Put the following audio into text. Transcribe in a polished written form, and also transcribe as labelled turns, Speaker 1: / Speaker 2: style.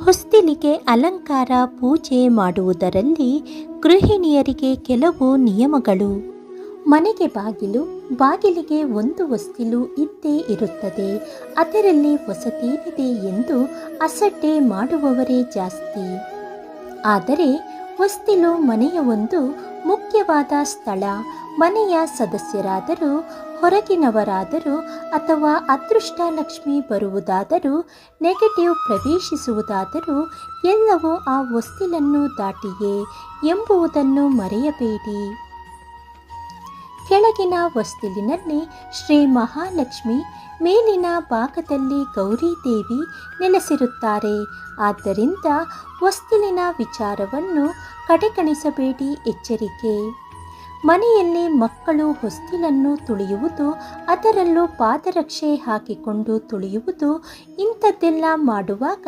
Speaker 1: ಹೊಸ್ತಿಲಿಗೆ ಅಲಂಕಾರ ಪೂಜೆ ಮಾಡುವುದರಲ್ಲಿ ಗೃಹಿಣಿಯರಿಗೆ ಕೆಲವು ನಿಯಮಗಳು. ಮನೆಗೆ ಬಾಗಿಲು, ಬಾಗಿಲಿಗೆ ಒಂದು ಹೊಸ್ತಿಲು ಇದ್ದೇ ಇರುತ್ತದೆ. ಅದರಲ್ಲಿ ಹೊಸತೇನಿದೆ ಎಂದು ಅಸಡ್ಡೆ ಮಾಡುವವರೇ ಜಾಸ್ತಿ. ಆದರೆ ಹೊಸ್ತಿಲು ಮನೆಯ ಒಂದು ಮುಖ್ಯವಾದ ಸ್ಥಳ. ಮನೆಯ ಸದಸ್ಯರಾದರೂ, ಹೊರಗಿನವರಾದರೂ ಅಥವಾ ಅದೃಷ್ಟ ಲಕ್ಷ್ಮಿ ಬರುವುದಾದರೂ, ನೆಗೆಟಿವ್ ಪ್ರವೇಶಿಸುವುದಾದರೂ ಎಲ್ಲವೂ ಆ ಹೊಸ್ತಿಲನ್ನು ದಾಟಿಯೇ ಎಂಬುದನ್ನು ಮರೆಯಬೇಡಿ. ಕೆಳಗಿನ ಹೊಸ್ತಿಲಿನಲ್ಲಿ ಶ್ರೀ ಮಹಾಲಕ್ಷ್ಮಿ, ಮೇಲಿನ ಭಾಗದಲ್ಲಿ ಗೌರಿ ದೇವಿ ನೆಲೆಸಿರುತ್ತಾರೆ. ಆದ್ದರಿಂದ ಹೊಸ್ತಿಲಿನ ವಿಚಾರವನ್ನು ಕಡೆಗಣಿಸಬೇಡಿ. ಎಚ್ಚರಿಕೆ: ಮನೆಯಲ್ಲಿ ಮಕ್ಕಳು ಹೊಸ್ತಿಲನ್ನು ತುಳಿಯುವುದು, ಅದರಲ್ಲೂ ಪಾದರಕ್ಷೆ ಹಾಕಿಕೊಂಡು ತುಳಿಯುವುದು, ಇಂಥದ್ದೆಲ್ಲ ಮಾಡುವಾಗ